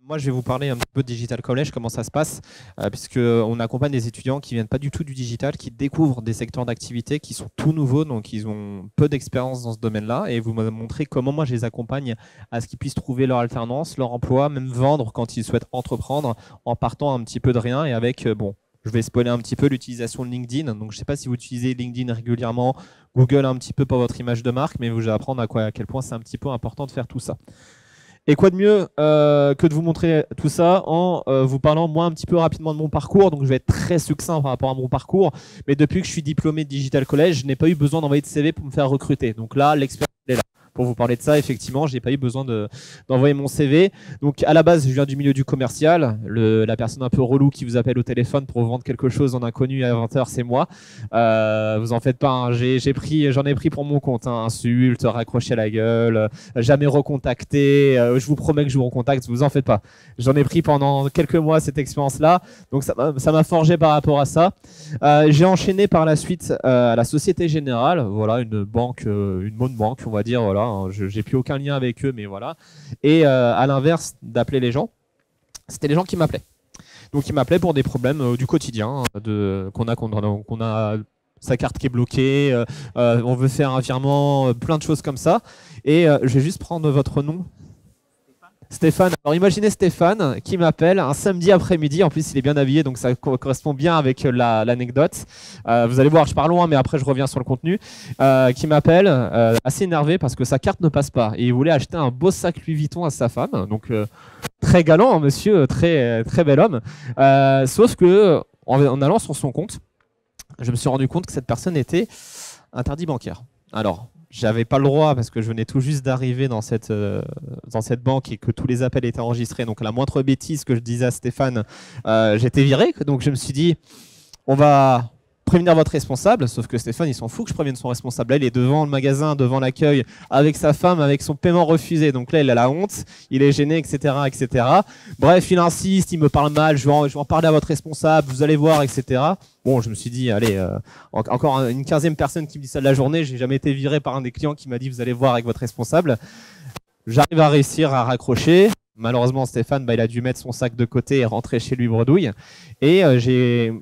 Moi, je vais vous parler un petit peu de Digital College, comment ça se passe, puisqu'on accompagne des étudiants qui ne viennent pas du tout du digital, qui découvrent des secteurs d'activité qui sont tout nouveaux, donc ils ont peu d'expérience dans ce domaine-là, et vous me montrez comment moi je les accompagne à ce qu'ils puissent trouver leur alternance, leur emploi, même vendre quand ils souhaitent entreprendre, en partant un petit peu de rien et avec, bon, je vais spoiler un petit peu l'utilisation de LinkedIn. Donc, je ne sais pas si vous utilisez LinkedIn régulièrement, Google un petit peu pour votre image de marque, mais vous allez apprendre à quel point c'est un petit peu important de faire tout ça. Et quoi de mieux que de vous montrer tout ça en vous parlant moi un petit peu rapidement de mon parcours. Donc je vais être très succinct par rapport à mon parcours. Mais depuis que je suis diplômé de Digital College, je n'ai pas eu besoin d'envoyer de CV pour me faire recruter. Donc là, l'expérience est là. Pour vous parler de ça, effectivement, je n'ai pas eu besoin d'envoyer mon CV. Donc à la base, je viens du milieu du commercial. La personne un peu relou qui vous appelle au téléphone pour vendre quelque chose en inconnu à 20h, c'est moi. Vous en faites pas, hein. J'en ai pris pour mon compte. Hein. Insultes, raccrocher la gueule, jamais recontacté. Je vous promets que je vous recontacte, vous en faites pas. J'en ai pris pendant quelques mois cette expérience-là. Donc ça m'a forgé par rapport à ça. J'ai enchaîné par la suite à la Société Générale. Voilà, une banque, une bonne banque, on va dire. Voilà. J'ai plus aucun lien avec eux, mais voilà. Et à l'inverse d'appeler les gens, c'était les gens qui m'appelaient. Donc ils m'appelaient pour des problèmes du quotidien, qu'on a sa carte qui est bloquée, on veut faire un virement, plein de choses comme ça. Et je vais juste prendre votre nom. Stéphane. Alors imaginez Stéphane qui m'appelle un samedi après-midi. En plus, il est bien habillé, donc ça correspond bien avec l'anecdote. Vous allez voir, je pars loin, mais après je reviens sur le contenu. Qui m'appelle assez énervé parce que sa carte ne passe pas. Et il voulait acheter un beau sac Louis Vuitton à sa femme. Donc très galant, hein, monsieur, très, très bel homme. Sauf que en allant sur son compte, je me suis rendu compte que cette personne était interdit bancaire. Alors, j'avais pas le droit parce que je venais tout juste d'arriver dans cette banque et que tous les appels étaient enregistrés. Donc la moindre bêtise que je disais à Stéphane, j'étais viré. Donc je me suis dit, on va prévenir votre responsable. Sauf que Stéphane, il s'en fout que je prévienne son responsable. Là, il est devant le magasin, devant l'accueil, avec sa femme, avec son paiement refusé. Donc là, il a la honte, il est gêné, etc., etc. Bref, il insiste, il me parle mal, je vais en parler à votre responsable, vous allez voir, etc. Bon, je me suis dit, allez, encore une 15e personne qui me dit ça de la journée. J'ai jamais été viré par un des clients qui m'a dit, vous allez voir avec votre responsable. J'arrive à réussir à raccrocher. Malheureusement, Stéphane, il a dû mettre son sac de côté et rentrer chez lui bredouille. Et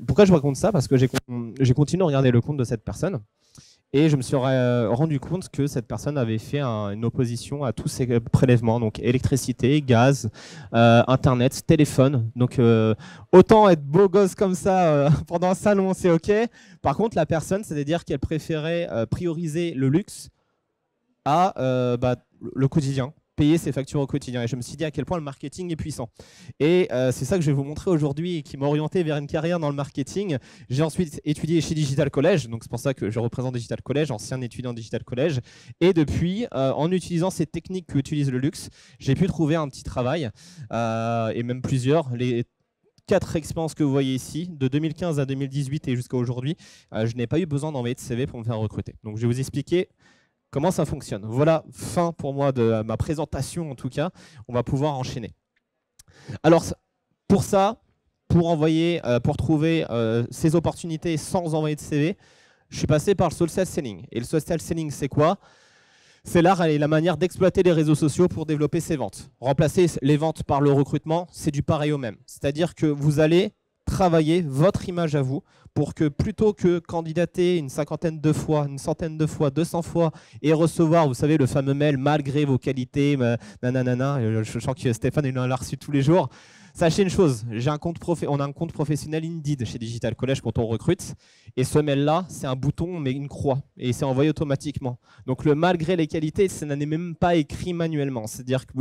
pourquoi je vous raconte ça? Parce que j'ai continué à regarder le compte de cette personne. Et je me suis rendu compte que cette personne avait fait une opposition à tous ces prélèvements, donc électricité, gaz, Internet, téléphone. Donc autant être beau gosse comme ça pendant un salon, c'est OK. Par contre, la personne, c'est-à-dire qu'elle préférait prioriser le luxe à le quotidien, payer ses factures au quotidien. Et je me suis dit à quel point le marketing est puissant. Et c'est ça que je vais vous montrer aujourd'hui et qui m'a orienté vers une carrière dans le marketing. J'ai ensuite étudié chez Digital College, donc c'est pour ça que je représente Digital College, ancien étudiant Digital College. Et depuis, en utilisant ces techniques qu'utilise le luxe, j'ai pu trouver un petit travail, et même plusieurs. Les 4 expériences que vous voyez ici, de 2015 à 2018 et jusqu'à aujourd'hui, je n'ai pas eu besoin d'envoyer de CV pour me faire recruter. Donc je vais vous expliquer comment ça fonctionne. Voilà, fin pour moi de ma présentation en tout cas. On va pouvoir enchaîner. Alors, pour ça, pour trouver ces opportunités sans envoyer de CV, je suis passé par le social selling. Et le social selling, c'est quoi? C'est l'art et la manière d'exploiter les réseaux sociaux pour développer ses ventes. Remplacer les ventes par le recrutement, c'est du pareil au même. C'est-à-dire que vous allez travailler votre image à vous pour que plutôt que candidater une cinquantaine de fois, une centaine de fois, 200 fois et recevoir, vous savez, le fameux mail malgré vos qualités, nanana, je sens que Stéphane il en a reçu tous les jours. Sachez une chose, on a un compte professionnel Indeed chez Digital College quand on recrute. Et ce mail-là, c'est un bouton, mais une croix. Et c'est envoyé automatiquement. Donc le malgré les qualités, ça n'est même pas écrit manuellement. C'est-à-dire que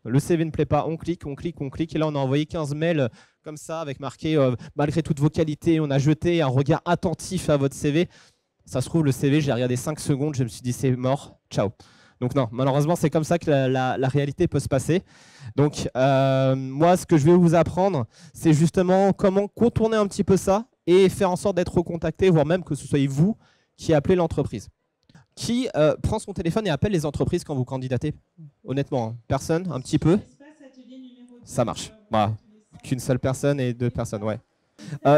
le CV ne plaît pas, on clique, on clique, on clique. Et là, on a envoyé 15 mails comme ça, avec marqué malgré toutes vos qualités, on a jeté un regard attentif à votre CV. Ça se trouve, le CV, j'ai regardé 5 secondes, je me suis dit c'est mort, ciao. Donc non, malheureusement, c'est comme ça que la réalité peut se passer. Donc moi, ce que je vais vous apprendre, c'est justement comment contourner un petit peu ça et faire en sorte d'être recontacté, voire même que ce soit vous qui appelez l'entreprise. Qui prend son téléphone et appelle les entreprises quand vous candidatez? Honnêtement, hein, personne, un petit peu. Ça marche. Voilà. Qu'une seule personne et 2 personnes, ouais.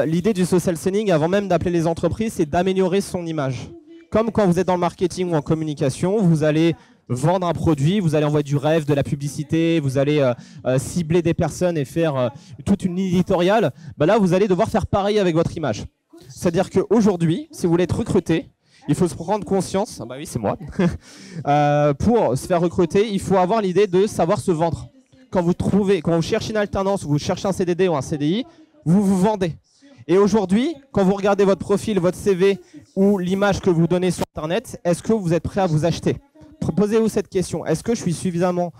L'idée du social selling, avant même d'appeler les entreprises, c'est d'améliorer son image. Comme quand vous êtes dans le marketing ou en communication, vous allez vendre un produit, vous allez envoyer du rêve, de la publicité, vous allez cibler des personnes et faire toute une ligne éditoriale, bah là, vous allez devoir faire pareil avec votre image. C'est-à-dire qu'aujourd'hui, si vous voulez être recruté, il faut se prendre conscience, bah oui, c'est moi, pour se faire recruter, il faut avoir l'idée de savoir se vendre. Quand vous cherchez une alternance, ou vous cherchez un CDD ou un CDI, vous vous vendez. Et aujourd'hui, quand vous regardez votre profil, votre CV ou l'image que vous donnez sur Internet, est-ce que vous êtes prêt à vous acheter? Posez-vous cette question. Est-ce que je suis suffisamment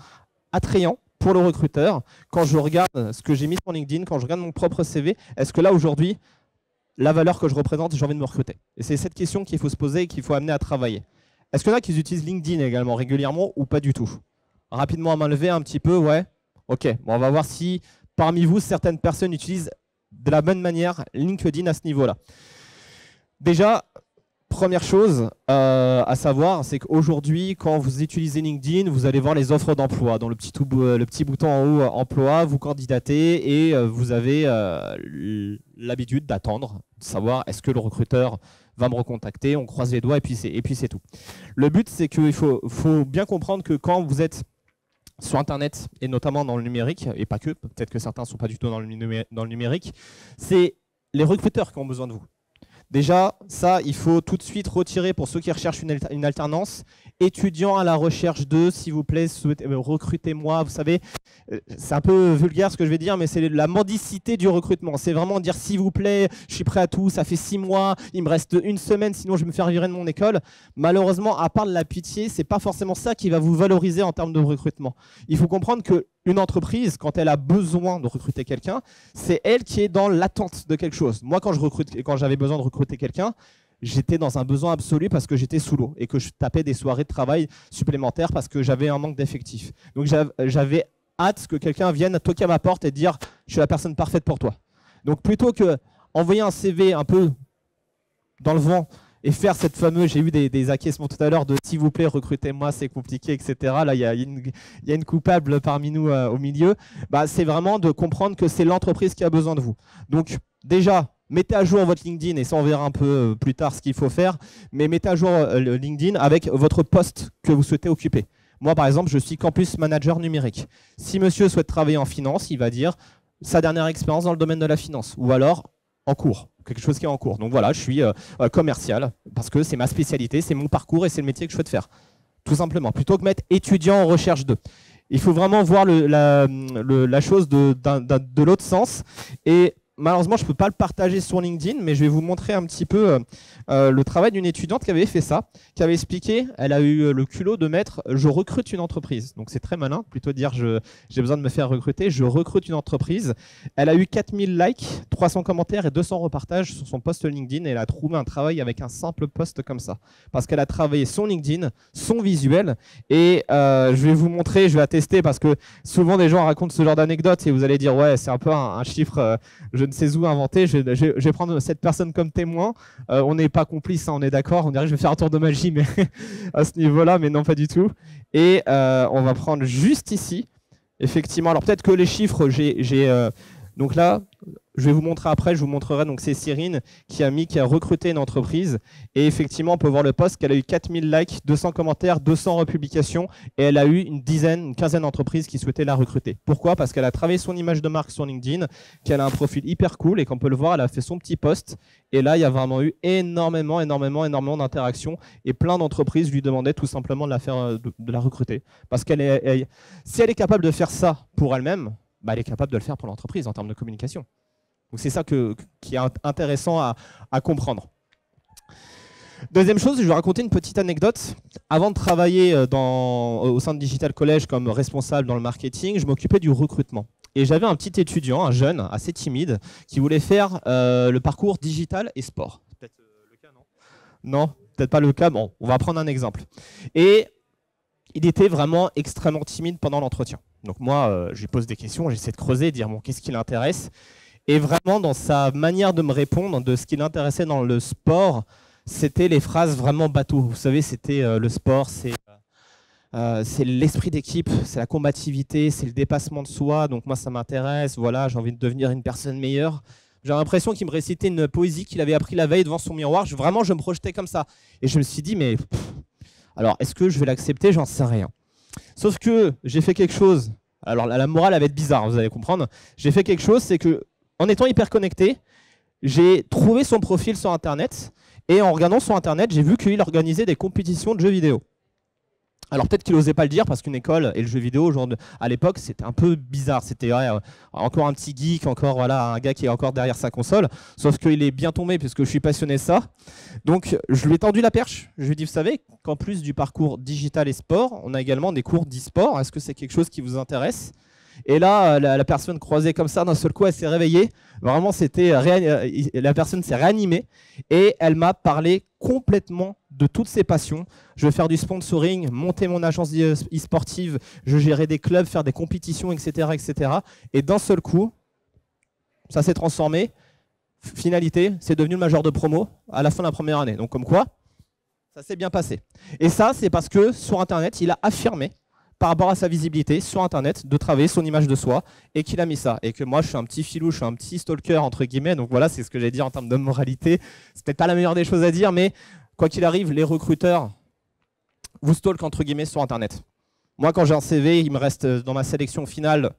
attrayant pour le recruteur quand je regarde ce que j'ai mis sur LinkedIn, quand je regarde mon propre CV? Est-ce que là, aujourd'hui, la valeur que je représente, j'ai envie de me recruter? Et c'est cette question qu'il faut se poser et qu'il faut amener à travailler. Est-ce qu'il y en a qui utilisent LinkedIn également régulièrement ou pas du tout? Rapidement à main levée un petit peu, ouais. Ok, bon, on va voir si parmi vous, certaines personnes utilisent de la bonne manière LinkedIn à ce niveau-là. Déjà, première chose à savoir, c'est qu'aujourd'hui, quand vous utilisez LinkedIn, vous allez voir les offres d'emploi. Dans le petit bouton en haut, emploi, vous candidatez et vous avez l'habitude d'attendre, de savoir est-ce que le recruteur va me recontacter, on croise les doigts et puis c'est tout. Le but, c'est qu'il faut bien comprendre que quand vous êtes sur Internet, et notamment dans le numérique, et pas que, peut-être que certains ne sont pas du tout dans le numérique, c'est les recruteurs qui ont besoin de vous. Déjà, ça, il faut tout de suite retirer pour ceux qui recherchent une alternance. Étudiants à la recherche de, s'il vous plaît, recrutez-moi. Vous savez, c'est un peu vulgaire ce que je vais dire, mais c'est la mendicité du recrutement. C'est vraiment dire, s'il vous plaît, je suis prêt à tout, ça fait 6 mois, il me reste 1 semaine, sinon je vais me faire virer de mon école. Malheureusement, à part de la pitié, c'est pas forcément ça qui va vous valoriser en termes de recrutement. Il faut comprendre qu'une entreprise, quand elle a besoin de recruter quelqu'un, c'est elle qui est dans l'attente de quelque chose. Moi, quand j'avais besoin de recruter quelqu'un, j'étais dans un besoin absolu parce que j'étais sous l'eau et que je tapais des soirées de travail supplémentaires parce que j'avais un manque d'effectifs. Donc j'avais hâte que quelqu'un vienne toquer à ma porte et dire « je suis la personne parfaite pour toi ». Donc plutôt que envoyer un CV un peu dans le vent et faire cette fameuse, j'ai eu des acquiescements tout à l'heure de s'il vous plaît, recrutez-moi, c'est compliqué, etc. Là, il y a une coupable parmi nous au milieu. Bah, c'est vraiment de comprendre que c'est l'entreprise qui a besoin de vous. Donc, déjà, mettez à jour votre LinkedIn, et ça, on verra un peu plus tard ce qu'il faut faire, mais mettez à jour le LinkedIn avec votre poste que vous souhaitez occuper. Moi, par exemple, je suis campus manager numérique. Si monsieur souhaite travailler en finance, il va dire sa dernière expérience dans le domaine de la finance, ou alors en cours, quelque chose qui est en cours. Donc voilà, je suis commercial, parce que c'est ma spécialité, c'est mon parcours et c'est le métier que je souhaite faire. Tout simplement, plutôt que mettre étudiant en recherche de. Il faut vraiment voir la chose de l'autre sens. Et malheureusement, je ne peux pas le partager sur LinkedIn, mais je vais vous montrer un petit peu le travail d'une étudiante qui avait fait ça, qui avait expliqué, elle a eu le culot de mettre « je recrute une entreprise ». Donc c'est très malin, plutôt dire « j'ai besoin de me faire recruter, je recrute une entreprise ». Elle a eu 4000 likes, 300 commentaires et 200 repartages sur son post LinkedIn, et elle a trouvé un travail avec un simple post comme ça. Parce qu'elle a travaillé son LinkedIn, son visuel, et je vais vous montrer, je vais attester, parce que souvent des gens racontent ce genre d'anecdotes et vous allez dire « ouais, c'est un peu un chiffre, je ne sais où inventé, je vais prendre cette personne comme témoin, on n'est pas complice, hein, on est d'accord, on dirait que je vais faire un tour de magie mais à ce niveau-là, mais non pas du tout. Et on va prendre juste ici, effectivement, alors peut-être que les chiffres, donc là, je vais vous montrer après, je vous montrerai, donc c'est Cyrine qui a recruté une entreprise, et effectivement on peut voir le post qu'elle a eu 4000 likes, 200 commentaires, 200 republications, et elle a eu une quinzaine d'entreprises qui souhaitaient la recruter. Pourquoi? Parce qu'elle a travaillé son image de marque sur LinkedIn, qu'elle a un profil hyper cool, et qu'on peut le voir, elle a fait son petit post, et là il y a vraiment eu énormément d'interactions, et plein d'entreprises lui demandaient tout simplement de la recruter. Parce si elle est capable de faire ça pour elle-même, bah, elle est capable de le faire pour l'entreprise en termes de communication. Donc c'est ça qui est intéressant à comprendre. Deuxième chose, je vais raconter une petite anecdote. Avant de travailler au sein de Digital College comme responsable dans le marketing, je m'occupais du recrutement. Et j'avais un petit étudiant, un jeune, assez timide, qui voulait faire le parcours digital et sport. Peut-être le cas, non? Non, peut-être pas le cas. Bon, on va prendre un exemple. Et il était vraiment extrêmement timide pendant l'entretien. Donc moi, je lui pose des questions, j'essaie de creuser, de dire bon, qu'est-ce qui l'intéresse. Et vraiment, dans sa manière de me répondre, de ce qui l'intéressait dans le sport, c'était les phrases vraiment bateau. Vous savez, c'était le sport, c'est l'esprit d'équipe, c'est la combativité, c'est le dépassement de soi. Donc moi, ça m'intéresse, voilà, j'ai envie de devenir une personne meilleure. J'ai l'impression qu'il me récitait une poésie qu'il avait appris la veille devant son miroir. Vraiment, je me projetais comme ça. Et je me suis dit, mais Alors, est-ce que je vais l'accepter? J'en sais rien. Sauf que j'ai fait quelque chose. Alors, la morale, elle va être bizarre, vous allez comprendre. J'ai fait quelque chose, c'est que, en étant hyper connecté, j'ai trouvé son profil sur Internet. Et en regardant sur Internet, j'ai vu qu'il organisait des compétitions de jeux vidéo. Alors peut-être qu'il n'osait pas le dire parce qu'une école et le jeu vidéo, genre à l'époque, c'était un peu bizarre. C'était encore un petit geek, encore voilà, un gars qui est encore derrière sa console. Sauf qu'il est bien tombé puisque je suis passionné de ça. Donc je lui ai tendu la perche. Je lui ai dit, vous savez qu'en plus du parcours digital et sport, on a également des cours d'e-sport. Est-ce que c'est quelque chose qui vous intéresse? Et là, la personne croisée comme ça, d'un seul coup, elle s'est réveillée. Vraiment, la personne s'est réanimée et elle m'a parlé complètement de toutes ses passions. Je veux faire du sponsoring, monter mon agence e-sportive, je gérer des clubs, faire des compétitions, etc., etc. Et d'un seul coup, ça s'est transformé. Finalité, c'est devenu le major de promo à la fin de la première année. Donc comme quoi, ça s'est bien passé. Et ça, c'est parce que sur Internet, il a affirmé par rapport à sa visibilité sur Internet, de travailler son image de soi, et qu'il a mis ça. Et que moi, je suis un petit filou, je suis un petit stalker, entre guillemets, donc voilà, c'est ce que j'allais dire en termes de moralité. C'est peut-être pas la meilleure des choses à dire, mais quoi qu'il arrive, les recruteurs vous stalkent, entre guillemets, sur Internet. Moi, quand j'ai un CV, il me reste dans ma sélection finale,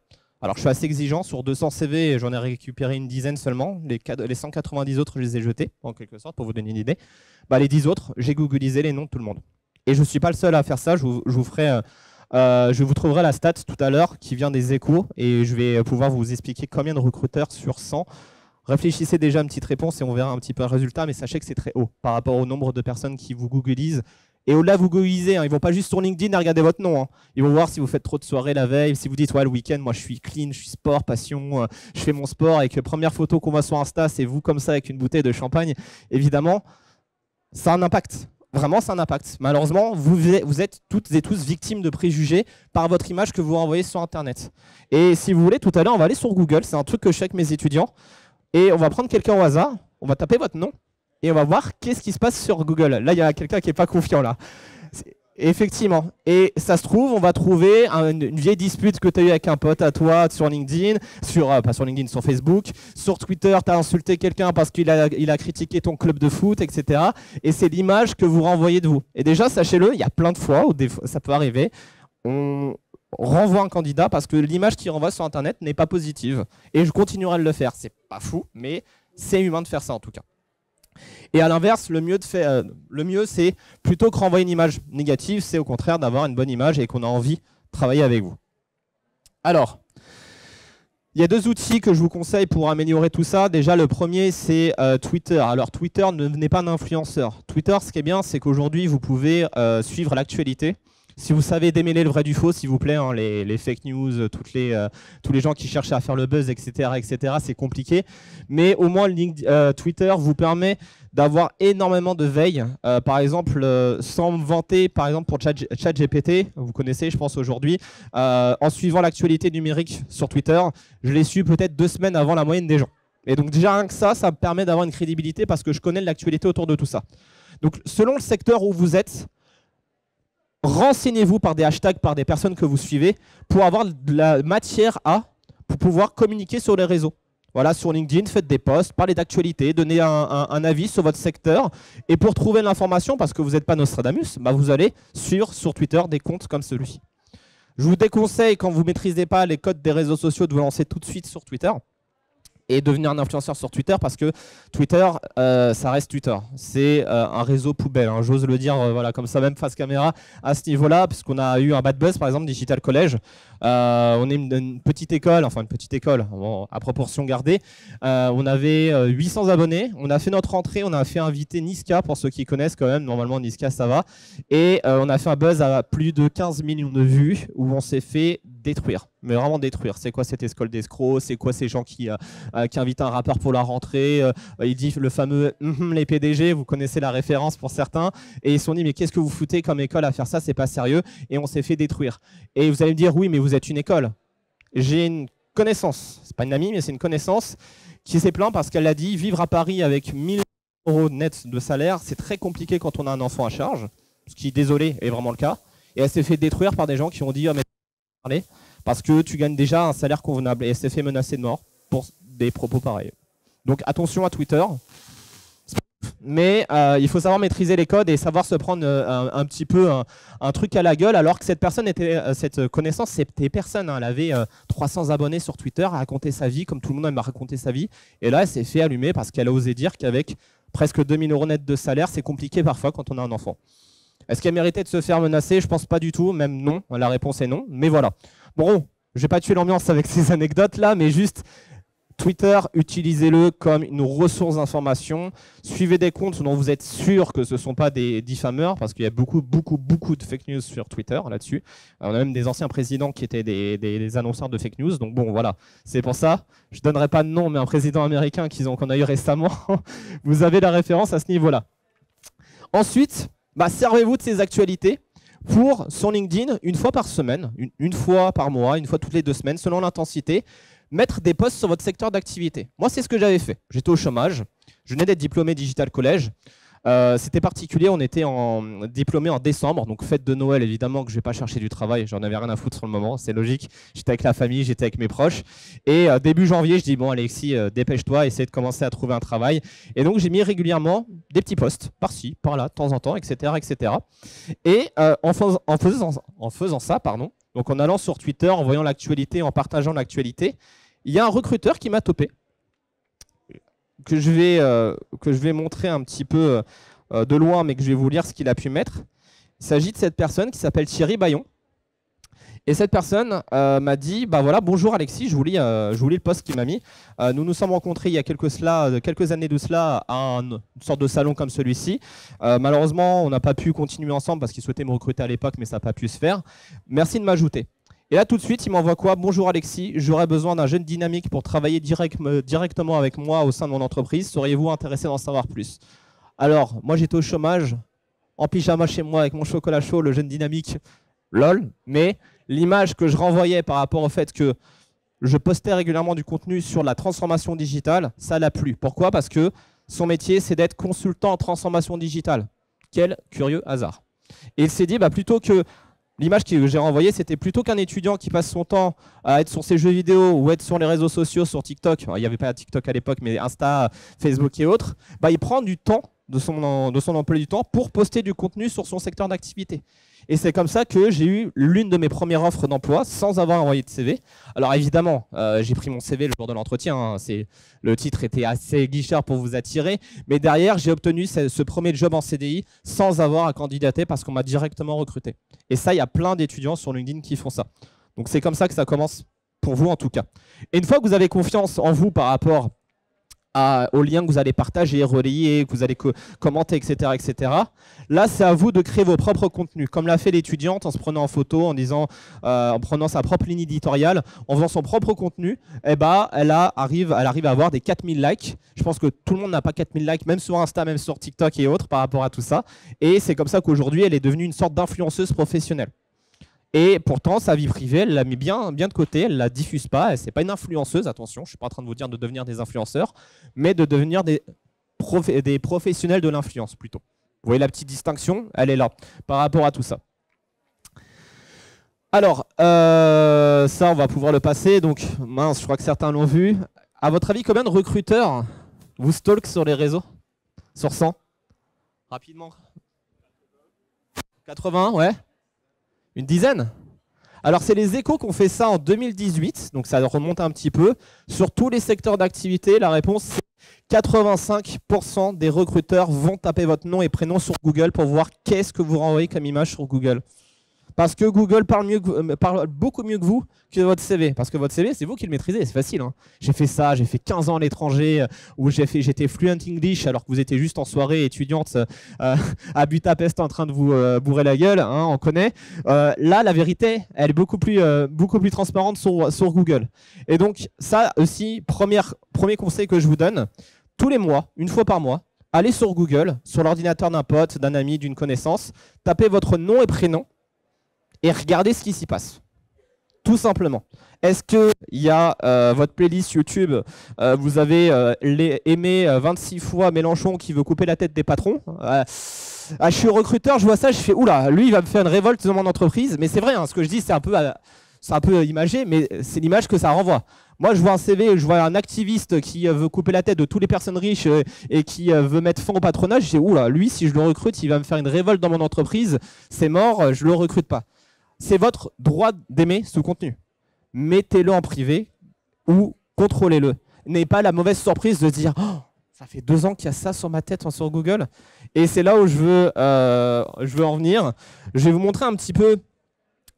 alors je suis assez exigeant, sur 200 CV, j'en ai récupéré une dizaine seulement, les 190 autres, je les ai jetés, en quelque sorte, pour vous donner une idée. Bah, les 10 autres, j'ai googlisé les noms de tout le monde. Et je ne suis pas le seul à faire ça, je vous ferai... je vous trouverai la stat tout à l'heure qui vient des Échos et je vais pouvoir vous expliquer combien de recruteurs sur 100. Réfléchissez déjà à une petite réponse et on verra un petit peu le résultat, mais sachez que c'est très haut par rapport au nombre de personnes qui vous googlisent. Et au-delà, vous googlisez, hein, ils ne vont pas juste sur LinkedIn et regarder votre nom. Hein. Ils vont voir si vous faites trop de soirées la veille, si vous dites ouais, le week-end, moi je suis clean, je suis sport, passion, je fais mon sport et que première photo qu'on voit sur Insta, c'est vous comme ça avec une bouteille de champagne. Évidemment, ça a un impact. Vraiment, c'est un impact. Malheureusement, vous êtes toutes et tous victimes de préjugés par votre image que vous renvoyez sur Internet. Et si vous voulez, tout à l'heure, on va aller sur Google. C'est un truc que je fais avec mes étudiants. Et on va prendre quelqu'un au hasard. On va taper votre nom. Et on va voir qu'est-ce qui se passe sur Google. Là, il y a quelqu'un qui n'est pas confiant. Là. Effectivement. Et ça se trouve, on va trouver une vieille dispute que tu as eue avec un pote à toi sur LinkedIn, pas sur LinkedIn, sur Facebook. Sur Twitter, tu as insulté quelqu'un parce qu'il a critiqué ton club de foot, etc. Et c'est l'image que vous renvoyez de vous. Et déjà, sachez-le, il y a plein de fois où ça peut arriver, on renvoie un candidat parce que l'image qu'il renvoie sur Internet n'est pas positive. Et je continuerai de le faire. C'est pas fou, mais c'est humain de faire ça en tout cas. Et à l'inverse, le mieux, c'est plutôt que renvoyer une image négative, c'est au contraire d'avoir une bonne image et qu'on a envie de travailler avec vous. Alors, il y a 2 outils que je vous conseille pour améliorer tout ça. Déjà, le premier, c'est Twitter. Alors, Twitter, ne venez pas d'influenceur. Twitter, ce qui est bien, c'est qu'aujourd'hui, vous pouvez suivre l'actualité. Si vous savez démêler le vrai du faux, s'il vous plaît, hein, les fake news, tous les gens qui cherchent à faire le buzz, etc., c'est compliqué. Mais au moins, Twitter vous permet d'avoir énormément de veille. Par exemple, sans me vanter, par exemple pour ChatGPT, vous connaissez, je pense, aujourd'hui, en suivant l'actualité numérique sur Twitter, je l'ai su peut-être 2 semaines avant la moyenne des gens. Et donc déjà, rien que ça me permet d'avoir une crédibilité parce que je connais l'actualité autour de tout ça. Donc, selon le secteur où vous êtes, renseignez-vous par des hashtags, par des personnes que vous suivez, pour avoir de la matière pour pouvoir communiquer sur les réseaux. Voilà, sur LinkedIn, faites des posts, parlez d'actualité, donnez un avis sur votre secteur. Et pour trouver l'information, parce que vous n'êtes pas Nostradamus, bah vous allez suivre sur Twitter des comptes comme celui-ci. Je vous déconseille, quand vous ne maîtrisez pas les codes des réseaux sociaux, de vous lancer tout de suite sur Twitter et devenir un influenceur sur Twitter, parce que Twitter, ça reste Twitter. C'est un réseau poubelle, hein, j'ose le dire voilà, comme ça, même face caméra, à ce niveau-là, puisqu'on a eu un bad buzz, par exemple, Digital College. On est une petite école, enfin une petite école, bon, à proportion gardée. On avait 800 abonnés, on a fait notre entrée, on a fait inviter Niska, pour ceux qui connaissent quand même, normalement Niska ça va, et on a fait un buzz à plus de 15 millions de vues, où on s'est fait détruire, mais vraiment détruire. C'est quoi cette école d'escrocs? C'est quoi ces gens qui invitent un rappeur pour la rentrée? Il dit le fameux les PDG, vous connaissez la référence pour certains, et ils se sont dit mais qu'est-ce que vous foutez comme école à faire ça, c'est pas sérieux, et on s'est fait détruire. Et vous allez me dire oui mais vous êtes une école. J'ai une connaissance, c'est pas une amie mais c'est une connaissance qui s'est plaint parce qu'elle a dit vivre à Paris avec 1 000 € net de salaire, c'est très compliqué quand on a un enfant à charge, ce qui, désolé, est vraiment le cas. Et elle s'est fait détruire par des gens qui ont dit oh, mais parce que tu gagnes déjà un salaire convenable, et elle s'est fait menacer de mort pour des propos pareils. Donc attention à Twitter. mais il faut savoir maîtriser les codes et savoir se prendre un petit peu un truc à la gueule, alors que cette personne cette connaissance, c'était personne. Hein. Elle avait 300 abonnés sur Twitter, à raconter sa vie, comme tout le monde aime raconter sa vie. Et là, elle s'est fait allumer parce qu'elle a osé dire qu'avec presque 2000 € net de salaire, c'est compliqué parfois quand on a un enfant. Est-ce qu'elle méritait de se faire menacer? Je pense pas du tout, même non. La réponse est non, mais voilà. Bon, je vais pas tuer l'ambiance avec ces anecdotes-là, mais juste... Twitter, utilisez-le comme une ressource d'information. Suivez des comptes dont vous êtes sûr que ce ne sont pas des diffameurs, parce qu'il y a beaucoup de fake news sur Twitter là-dessus. On a même des anciens présidents qui étaient des annonceurs de fake news. Donc bon, voilà, c'est pour ça. Je ne donnerai pas de nom, mais un président américain qu'on a eu récemment, vous avez la référence à ce niveau-là. Ensuite, servez-vous de ces actualités pour, sur LinkedIn, une fois par semaine, une fois par mois, une fois toutes les 2 semaines, selon l'intensité, mettre des posts sur votre secteur d'activité. Moi, c'est ce que j'avais fait. J'étais au chômage. Je venais d'être diplômé Digital College. C'était particulier. On était diplômé en décembre, donc fête de Noël, évidemment, que je ne vais pas chercher du travail. J'en avais rien à foutre sur le moment. C'est logique. J'étais avec la famille, j'étais avec mes proches. Et début janvier, je dis, bon, Alexis, dépêche-toi, essaie de commencer à trouver un travail. Et donc, j'ai mis régulièrement des petits posts, par-ci, par-là, de temps en temps, etc. etc. Et en faisant ça, donc en allant sur Twitter, en voyant l'actualité, en partageant l'actualité, il y a un recruteur qui m'a topé, que je vais montrer un petit peu de loin, mais que je vais vous lire ce qu'il a pu mettre. Il s'agit de cette personne qui s'appelle Thierry Bayon. Et cette personne m'a dit, voilà, bonjour Alexis, je vous lis le post qu'il m'a mis. Nous nous sommes rencontrés il y a quelques années de cela à une sorte de salon comme celui-ci. Malheureusement, on n'a pas pu continuer ensemble parce qu'il souhaitait me recruter à l'époque, mais ça n'a pas pu se faire. Merci de m'ajouter. Et là, tout de suite, il m'envoie quoi? Bonjour Alexis, j'aurais besoin d'un jeune dynamique pour travailler directement avec moi au sein de mon entreprise. Seriez-vous intéressé d'en savoir plus? Alors, moi, j'étais au chômage, en pyjama chez moi, avec mon chocolat chaud, le jeune dynamique, lol. Mais l'image que je renvoyais par rapport au fait que je postais régulièrement du contenu sur la transformation digitale, ça l'a plu. Pourquoi? Parce que son métier, c'est d'être consultant en transformation digitale. Quel curieux hasard. Et il s'est dit, plutôt que... L'image que j'ai renvoyée, c'était plutôt qu'un étudiant qui passe son temps à être sur ses jeux vidéo ou être sur les réseaux sociaux, sur TikTok. Il n'y avait pas TikTok à l'époque, mais Insta, Facebook et autres. Il prend du temps de son emploi du temps pour poster du contenu sur son secteur d'activité. Et c'est comme ça que j'ai eu l'une de mes premières offres d'emploi sans avoir envoyé de CV. Alors évidemment, j'ai pris mon CV le jour de l'entretien. Hein, le titre était assez guichard pour vous attirer. Mais derrière, j'ai obtenu ce premier job en CDI sans avoir à candidater parce qu'on m'a directement recruté. Et ça, il y a plein d'étudiants sur LinkedIn qui font ça. Donc c'est comme ça que ça commence pour vous en tout cas. Et une fois que vous avez confiance en vous par rapport aux liens que vous allez partager, relayer, que vous allez commenter, etc., etc. Là, c'est à vous de créer vos propres contenus, comme l'a fait l'étudiante en se prenant en photo, en prenant sa propre ligne éditoriale, en faisant son propre contenu. Elle arrive à avoir des 4000 likes. Je pense que tout le monde n'a pas 4000 likes, même sur Insta, même sur TikTok et autres, par rapport à tout ça. Et c'est comme ça qu'aujourd'hui, elle est devenue une sorte d'influenceuse professionnelle. Et pourtant, sa vie privée, elle l'a mis bien de côté, elle ne la diffuse pas. Ce n'est pas une influenceuse, attention, je ne suis pas en train de vous dire de devenir des influenceurs, mais de devenir des professionnels de l'influence plutôt. Vous voyez la petite distinction, elle est là, par rapport à tout ça. Alors, ça, on va pouvoir le passer. Donc, mince, je crois que certains l'ont vu. À votre avis, combien de recruteurs vous stalkent sur les réseaux? Sur 100? Rapidement. 80, ouais. Une dizaine? Alors, c'est les Échos qui ont fait ça en 2018, donc ça remonte un petit peu. Sur tous les secteurs d'activité, la réponse, c'est 85% des recruteurs vont taper votre nom et prénom sur Google pour voir qu'est-ce que vous renvoyez comme image sur Google. Parce que Google parle beaucoup mieux que vous que votre CV. Parce que votre CV, c'est vous qui le maîtrisez, c'est facile. Hein. J'ai fait ça, j'ai fait 15 ans à l'étranger, où j'étais fluent English alors que vous étiez juste en soirée étudiante à Budapest en train de vous bourrer la gueule, hein, on connaît. Là, la vérité, elle est beaucoup plus transparente sur Google. Et donc, ça aussi, premier conseil que je vous donne, tous les mois, une fois par mois, allez sur Google, sur l'ordinateur d'un pote, d'un ami, d'une connaissance, tapez votre nom et prénom, et regardez ce qui s'y passe. Tout simplement. Est-ce qu'il y a votre playlist YouTube, vous avez aimé 26 fois Mélenchon qui veut couper la tête des patrons? Je suis recruteur, je vois ça, je fais oula, lui il va me faire une révolte dans mon entreprise. Mais c'est vrai, hein, ce que je dis c'est un peu imagé, mais c'est l'image que ça renvoie. Moi, je vois un CV, je vois un activiste qui veut couper la tête de toutes les personnes riches et qui veut mettre fin au patronage. Je dis, oula, lui, si je le recrute, il va me faire une révolte dans mon entreprise. C'est mort, je ne le recrute pas. C'est votre droit d'aimer ce contenu. Mettez-le en privé ou contrôlez-le. N'ayez pas la mauvaise surprise de dire oh, ça fait 2 ans qu'il y a ça sur ma tête sur Google. Et c'est là où je veux en venir. Je vais vous montrer un petit peu.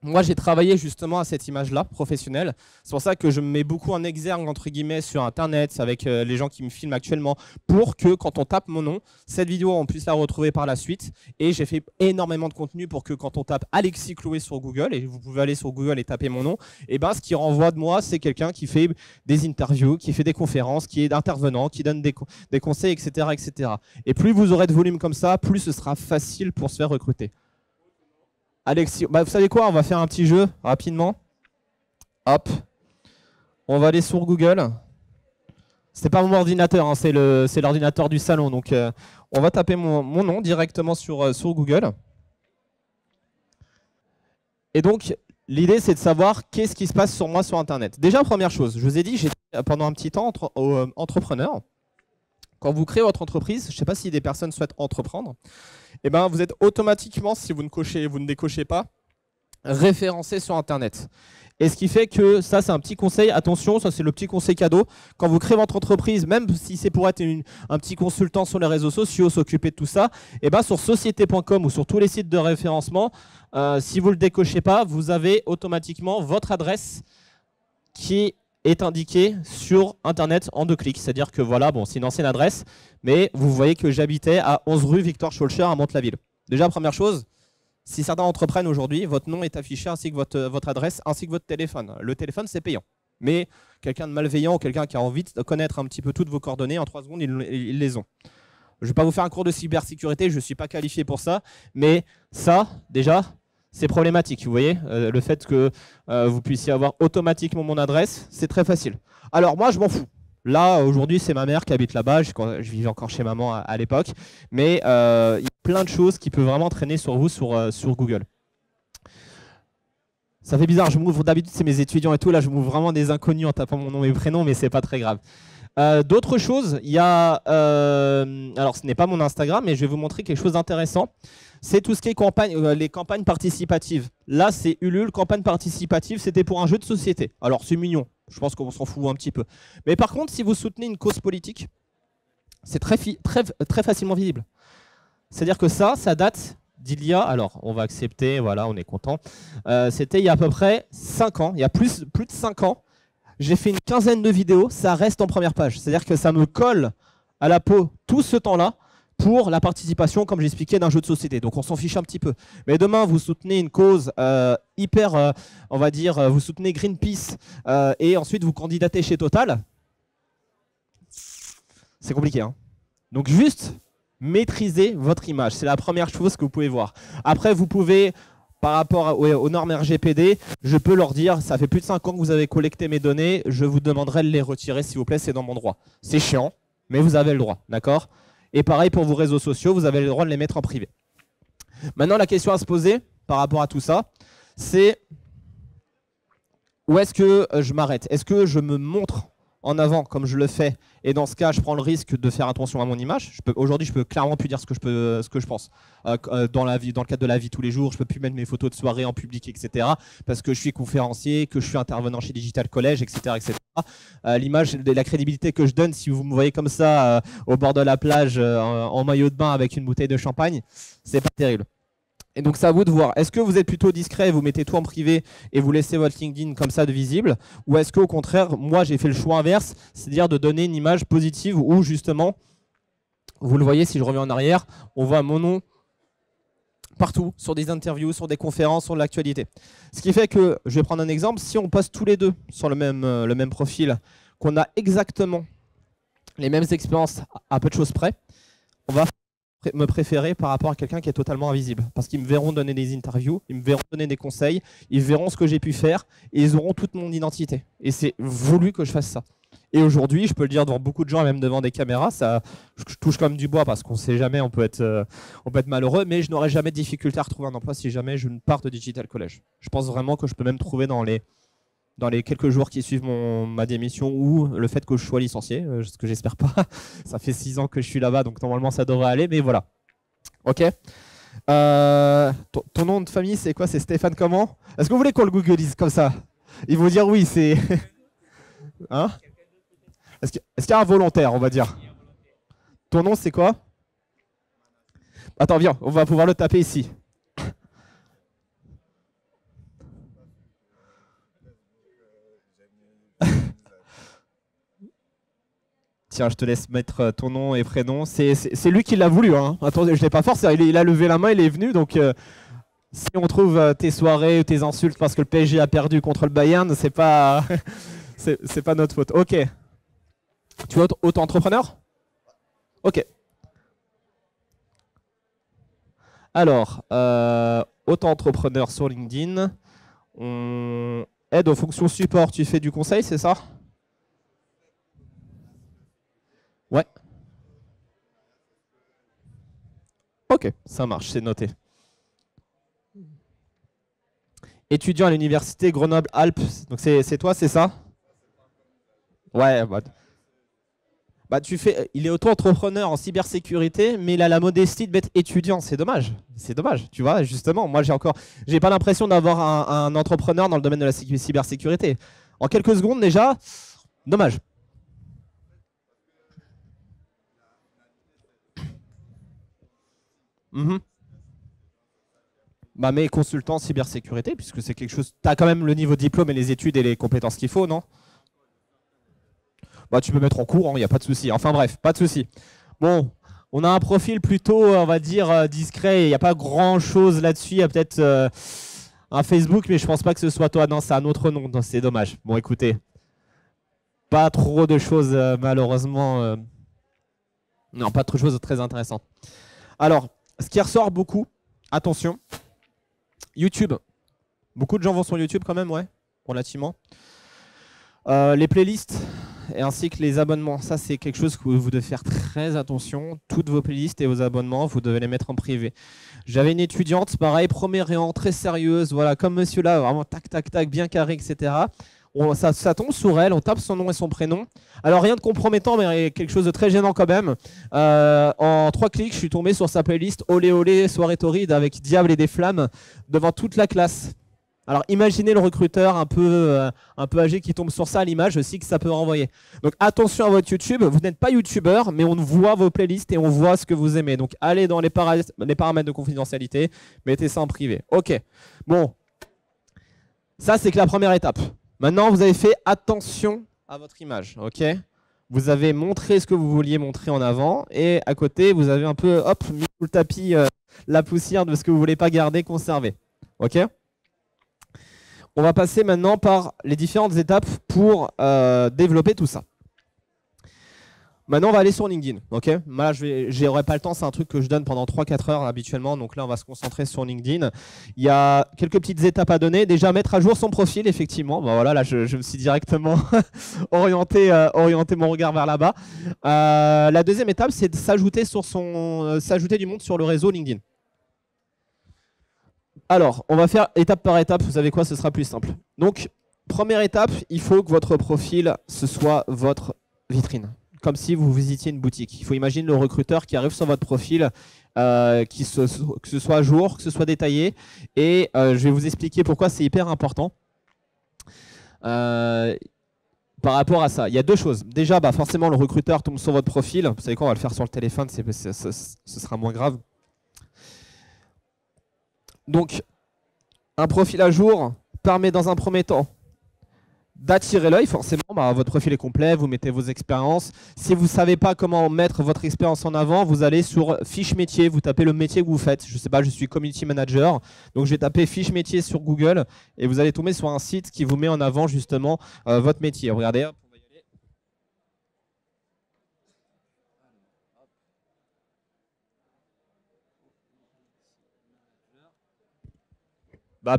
Moi, j'ai travaillé justement à cette image-là, professionnelle. C'est pour ça que je me mets beaucoup en exergue, entre guillemets, sur Internet, avec les gens qui me filment actuellement, pour que quand on tape mon nom, cette vidéo, on puisse la retrouver par la suite. Et j'ai fait énormément de contenu pour que quand on tape Alexis Chloé sur Google, et vous pouvez aller sur Google et taper mon nom, et ben, ce qui renvoie de moi, c'est quelqu'un qui fait des interviews, qui fait des conférences, qui est intervenant, qui donne des conseils, etc., etc. Et plus vous aurez de volume comme ça, plus ce sera facile pour se faire recruter. Alexis, bah vous savez quoi, on va faire un petit jeu rapidement. Hop, on va aller sur Google. C'est pas mon ordinateur, hein, c'est l'ordinateur du salon. Donc on va taper mon nom directement sur Google. Et donc l'idée c'est de savoir qu'est-ce qui se passe sur moi sur Internet. Déjà première chose, je vous ai dit, j'étais pendant un petit temps entrepreneur. Quand vous créez votre entreprise, je ne sais pas si des personnes souhaitent entreprendre, eh ben, vous êtes automatiquement, si vous ne décochez pas, référencé sur Internet. Et ce qui fait que ça, c'est un petit conseil. Attention, ça c'est le petit conseil cadeau. Quand vous créez votre entreprise, même si c'est pour être un petit consultant sur les réseaux sociaux, s'occuper de tout ça, eh ben, sur société.com ou sur tous les sites de référencement, si vous ne le décochez pas, vous avez automatiquement votre adresse qui est indiqué sur Internet en 2 clics. C'est-à-dire que voilà, bon, c'est une ancienne adresse, mais vous voyez que j'habitais à 11 rue Victor Schœlcher à Mantes-la-Ville. Déjà, première chose, si certains entreprennent aujourd'hui, votre nom est affiché ainsi que votre adresse, ainsi que votre téléphone. Le téléphone, c'est payant. Mais quelqu'un de malveillant ou quelqu'un qui a envie de connaître un petit peu toutes vos coordonnées, en 3 secondes, ils les ont. Je ne vais pas vous faire un cours de cybersécurité, je ne suis pas qualifié pour ça, mais ça, déjà, c'est problématique, vous voyez, le fait que vous puissiez avoir automatiquement mon adresse, c'est très facile. Alors moi, je m'en fous. Là, aujourd'hui, c'est ma mère qui habite là-bas, je vivais encore chez maman à l'époque, mais il y a plein de choses qui peuvent vraiment traîner sur vous sur Google. Ça fait bizarre, je m'ouvre d'habitude, c'est mes étudiants et tout, là je m'ouvre vraiment des inconnus en tapant mon nom et prénom, mais c'est pas très grave. D'autres choses, il y a, alors ce n'est pas mon Instagram, mais je vais vous montrer quelque chose d'intéressant. C'est tout ce qui est les campagnes participatives. Là, c'est Ulule, campagne participative, c'était pour un jeu de société. Alors, c'est mignon, je pense qu'on s'en fout un petit peu. Mais par contre, si vous soutenez une cause politique, c'est très facilement visible. C'est-à-dire que ça date d'il y a, alors on va accepter, voilà, on est content. C'était il y a à peu près 5 ans, il y a plus de 5 ans. J'ai fait une quinzaine de vidéos, ça reste en première page. C'est-à-dire que ça me colle à la peau tout ce temps-là pour la participation, comme j'expliquais, d'un jeu de société. Donc on s'en fiche un petit peu. Mais demain, vous soutenez une cause on va dire, vous soutenez Greenpeace et ensuite vous candidatez chez Total. C'est compliqué, hein. Donc juste maîtriser votre image. C'est la première chose que vous pouvez voir. Après, vous pouvez... Par rapport aux normes RGPD, je peux leur dire, ça fait plus de 5 ans que vous avez collecté mes données, je vous demanderai de les retirer s'il vous plaît, c'est dans mon droit. C'est chiant, mais vous avez le droit, d'accord? Et pareil pour vos réseaux sociaux, vous avez le droit de les mettre en privé. Maintenant, la question à se poser par rapport à tout ça, c'est où est-ce que je m'arrête? Est-ce que je me montre en avant comme je le fais et dans ce cas je prends le risque de faire attention à mon image? Aujourd'hui je peux clairement plus dire ce que je pense dans le cadre de la vie tous les jours. Je peux plus mettre mes photos de soirée en public, etc. parce que je suis conférencier, que je suis intervenant chez Digital College, etc., etc. L'image et la crédibilité que je donne, si vous me voyez comme ça au bord de la plage en maillot de bain avec une bouteille de champagne, c'est pas terrible. Et donc, c'est à vous de voir. Est-ce que vous êtes plutôt discret, vous mettez tout en privé et vous laissez votre LinkedIn comme ça de visible? Ou est-ce qu'au contraire, moi, j'ai fait le choix inverse, c'est-à-dire de donner une image positive où, justement, vous le voyez, si je reviens en arrière, on voit mon nom partout, sur des interviews, sur des conférences, sur l'actualité. Ce qui fait que, je vais prendre un exemple, si on poste tous les deux sur le même profil, qu'on a exactement les mêmes expériences à peu de choses près, on va me préférer par rapport à quelqu'un qui est totalement invisible. Parce qu'ils me verront donner des interviews, ils me verront donner des conseils, ils verront ce que j'ai pu faire et ils auront toute mon identité. Et c'est voulu que je fasse ça. Et aujourd'hui, je peux le dire devant beaucoup de gens, même devant des caméras, je touche comme du bois parce qu'on ne sait jamais, on peut être malheureux, mais je n'aurai jamais de difficulté à retrouver un emploi si jamais je ne pars de Digital College. Je pense vraiment que je peux même trouver dans les dans les quelques jours qui suivent ma démission ou le fait que je sois licencié, ce que j'espère pas. Ça fait 6 ans que je suis là-bas, donc normalement ça devrait aller, mais voilà. Ok. Ton nom de famille, c'est quoi? C'est Stéphane comment? Est-ce que vous voulez qu'on le googleise comme ça? Ils vont dire oui, c'est... Hein? Est-ce qu'il y a un volontaire, on va dire? Ton nom, c'est quoi? Attends, viens, on va pouvoir le taper ici. Tiens, je te laisse mettre ton nom et prénom. C'est lui qui l'a voulu. Hein. Attendez, je l'ai pas forcé. Il a levé la main, il est venu. Donc, si on trouve tes soirées ou tes insultes parce que le PSG a perdu contre le Bayern, c'est pas, c'est pas notre faute. Ok. Tu es auto-entrepreneur? Ok. Alors, auto-entrepreneur sur LinkedIn. On aide aux fonctions support. Tu fais du conseil, c'est ça? Ouais. Ok, ça marche, c'est noté. Étudiant à l'université Grenoble-Alpes, donc c'est toi, c'est ça? Ouais, il est auto-entrepreneur en cybersécurité, mais il a la modestie d'être étudiant. C'est dommage. C'est dommage, tu vois. Justement, moi, j'ai pas l'impression d'avoir un entrepreneur dans le domaine de la cybersécurité. En quelques secondes déjà, dommage. Bah, mais consultant en cybersécurité, puisque c'est quelque chose. Tu as quand même le niveau de diplôme et les études et les compétences qu'il faut, non? Bah, tu peux mettre en cours, il n'y a pas de souci. Enfin bref, pas de souci. Bon, on a un profil plutôt, on va dire, discret. Il n'y a pas grand-chose là-dessus. Il y a peut-être un Facebook, mais je pense pas que ce soit toi. Non, c'est un autre nom. C'est dommage. Bon, écoutez, pas trop de choses, malheureusement. Non, pas trop de choses très intéressantes. Alors, ce qui ressort beaucoup, attention, YouTube. Beaucoup de gens vont sur YouTube quand même, ouais, relativement. Les playlists et ainsi que les abonnements, ça c'est quelque chose que vous devez faire très attention. Toutes vos playlists et vos abonnements, vous devez les mettre en privé. J'avais une étudiante, pareil, première rang, très sérieuse, voilà, comme monsieur là, vraiment tac tac tac, bien carré, etc. Ça tombe sur elle, on tape son nom et son prénom. Alors rien de compromettant, mais quelque chose de très gênant quand même. En 3 clics, je suis tombé sur sa playlist Olé Olé, soirée torride avec Diable et des flammes devant toute la classe. Alors imaginez le recruteur un peu âgé qui tombe sur ça à l'image aussi que ça peut renvoyer. Donc attention à votre YouTube, vous n'êtes pas youtubeur, mais on voit vos playlists et on voit ce que vous aimez. Donc allez dans les paramètres de confidentialité, mettez ça en privé. Ok, bon, ça c'est que la première étape. Maintenant vous avez fait attention à votre image, ok? Vous avez montré ce que vous vouliez montrer en avant et à côté vous avez un peu hop, mis sous le tapis la poussière de ce que vous ne voulez pas garder, conserver. Ok? On va passer maintenant par les différentes étapes pour développer tout ça. Maintenant, on va aller sur LinkedIn. Okay, là, je n'aurai pas le temps, c'est un truc que je donne pendant 3-4 heures habituellement. Donc là, on va se concentrer sur LinkedIn. Il y a quelques petites étapes à donner. Déjà, mettre à jour son profil, effectivement. Bon, voilà, là, je me suis directement orienté mon regard vers là-bas. La deuxième étape, c'est de s'ajouter du monde sur le réseau LinkedIn. Alors, on va faire étape par étape. Vous savez quoi, ce sera plus simple. Donc, première étape, il faut que votre profil, ce soit votre vitrine. Comme si vous visitiez une boutique. Il faut imaginer le recruteur qui arrive sur votre profil, que ce soit à jour, que ce soit détaillé. Et je vais vous expliquer pourquoi c'est hyper important. Par rapport à ça, il y a deux choses. Déjà, forcément, le recruteur tombe sur votre profil. Vous savez quoi, on va le faire sur le téléphone, ce sera moins grave. Donc, un profil à jour permet dans un premier temps d'attirer l'œil. Forcément, votre profil est complet, vous mettez vos expériences. Si vous ne savez pas comment mettre votre expérience en avant, vous allez sur fiche métier, vous tapez le métier que vous faites. Je ne sais pas, je suis community manager, donc je vais taper fiche métier sur Google et vous allez tomber sur un site qui vous met en avant justement votre métier. Regardez.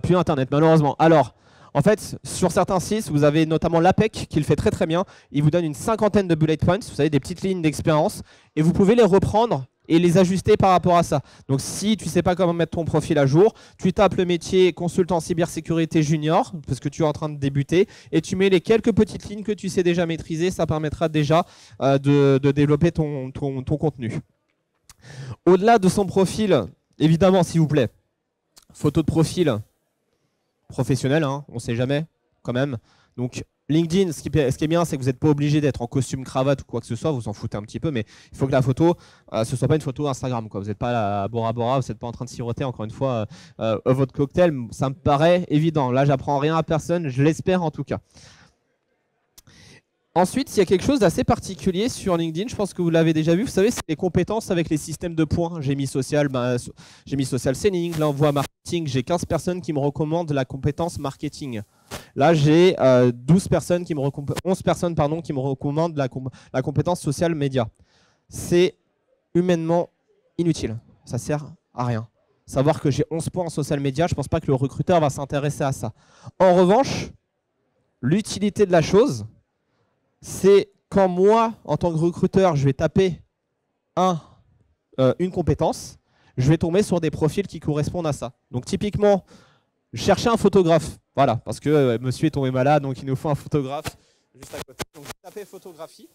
Plus Internet, malheureusement. Alors, en fait, sur certains sites, vous avez notamment l'APEC qui le fait très très bien. Il vous donne une 50aine de bullet points, vous savez, des petites lignes d'expérience, et vous pouvez les reprendre et les ajuster par rapport à ça. Donc si tu ne sais pas comment mettre ton profil à jour, tu tapes le métier consultant cybersécurité junior, parce que tu es en train de débuter, et tu mets les quelques petites lignes que tu sais déjà maîtriser, ça permettra déjà de développer ton contenu. Au-delà de son profil, évidemment, s'il vous plaît, photo de profil professionnel, hein, on ne sait jamais quand même. Donc LinkedIn, ce qui est bien, c'est que vous n'êtes pas obligé d'être en costume, cravate ou quoi que ce soit, vous en foutez un petit peu, mais il faut que la photo, ce ne soit pas une photo Instagram, quoi. Vous n'êtes pas à Bora Bora, vous n'êtes pas en train de siroter, encore une fois, votre cocktail, ça me paraît évident. Là, j'apprends rien à personne, je l'espère en tout cas. Ensuite, il y a quelque chose d'assez particulier sur LinkedIn, je pense que vous l'avez déjà vu, vous savez, c'est les compétences avec les systèmes de points. J'ai mis social selling, l'envoi marketing, j'ai 15 personnes qui me recommandent la compétence marketing. Là, j'ai 11 personnes qui me recommandent la compétence social média. C'est humainement inutile, ça sert à rien. Savoir que j'ai 11 points en social média, je ne pense pas que le recruteur va s'intéresser à ça. En revanche, l'utilité de la chose, c'est quand moi, en tant que recruteur, je vais taper une compétence, je vais tomber sur des profils qui correspondent à ça. Donc typiquement, chercher un photographe. Voilà, parce que monsieur est tombé malade, donc il nous faut un photographe juste à côté. Donc je vais taper photographie.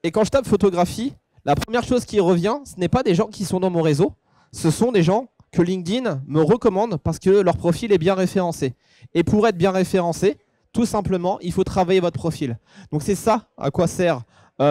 Et quand je tape photographie, la première chose qui revient, ce n'est pas des gens qui sont dans mon réseau, ce sont des gens que LinkedIn me recommande parce que leur profil est bien référencé. Et pour être bien référencé, tout simplement, il faut travailler votre profil. Donc c'est ça à quoi sert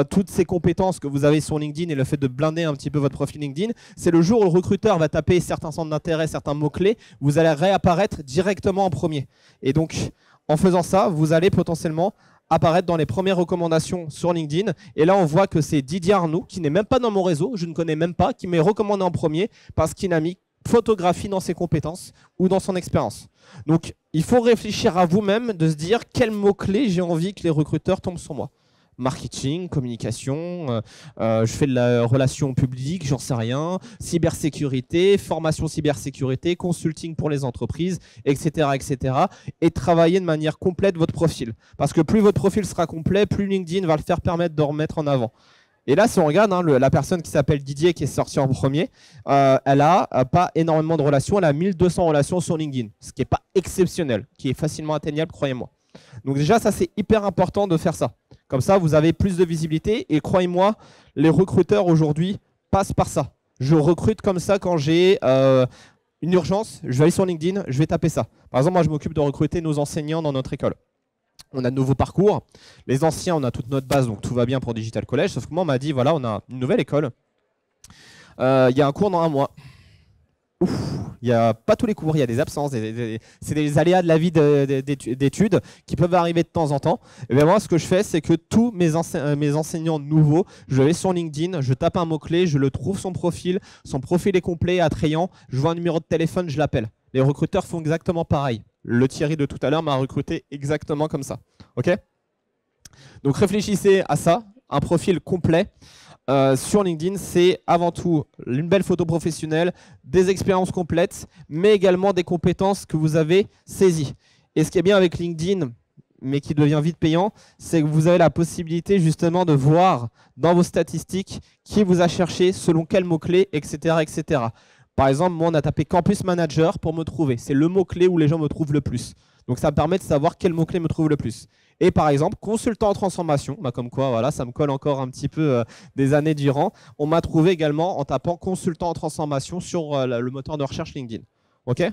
toutes ces compétences que vous avez sur LinkedIn et le fait de blinder un petit peu votre profil LinkedIn. C'est le jour où le recruteur va taper certains centres d'intérêt, certains mots-clés, vous allez réapparaître directement en premier. Et donc, en faisant ça, vous allez potentiellement apparaître dans les premières recommandations sur LinkedIn. Et là, on voit que c'est Didier Arnoux, qui n'est même pas dans mon réseau, je ne connais même pas, qui m'est recommandé en premier parce qu'il a mis photographie dans ses compétences ou dans son expérience. Donc, il faut réfléchir à vous-même de se dire quels mots-clés j'ai envie que les recruteurs tombent sur moi. Marketing, communication, je fais de la relation publique, j'en sais rien, cybersécurité, formation cybersécurité, consulting pour les entreprises, etc., etc. Et travailler de manière complète votre profil. Parce que plus votre profil sera complet, plus LinkedIn va le faire permettre de remettre en avant. Et là, si on regarde, hein, la personne qui s'appelle Didier, qui est sortie en premier, elle n'a pas énormément de relations, elle a 1200 relations sur LinkedIn, ce qui n'est pas exceptionnel, qui est facilement atteignable, croyez-moi. Donc déjà, ça, c'est hyper important de faire ça. Comme ça, vous avez plus de visibilité et croyez-moi, les recruteurs aujourd'hui passent par ça. Je recrute comme ça quand j'ai une urgence, je vais aller sur LinkedIn, je vais taper ça. Par exemple, moi, je m'occupe de recruter nos enseignants dans notre école. On a de nouveaux parcours. Les anciens, on a toute notre base, donc tout va bien pour Digital College. Sauf que moi, on m'a dit, voilà, on a une nouvelle école. Il y a un cours dans un mois. Ouf, il n'y a pas tous les cours, il y a des absences. C'est des aléas de la vie d'études qui peuvent arriver de temps en temps. Et bien moi, ce que je fais, c'est que tous mes enseignants nouveaux, je vais sur LinkedIn, je tape un mot-clé, je le trouve son profil est complet, attrayant, je vois un numéro de téléphone, je l'appelle. Les recruteurs font exactement pareil. Le Thierry de tout à l'heure m'a recruté exactement comme ça. Ok ? Donc réfléchissez à ça, un profil complet. Sur LinkedIn, c'est avant tout une belle photo professionnelle, des expériences complètes, mais également des compétences que vous avez saisies. Et ce qui est bien avec LinkedIn, mais qui devient vite payant, c'est que vous avez la possibilité justement de voir dans vos statistiques qui vous a cherché, selon quel mot-clé, etc., etc. Par exemple, moi, on a tapé Campus Manager pour me trouver. C'est le mot-clé où les gens me trouvent le plus. Donc, ça me permet de savoir quel mot-clé me trouve le plus. Et par exemple, consultant en transformation, bah comme quoi, voilà, ça me colle encore un petit peu des années durant. On m'a trouvé également en tapant consultant en transformation sur le moteur de recherche LinkedIn. Ok ?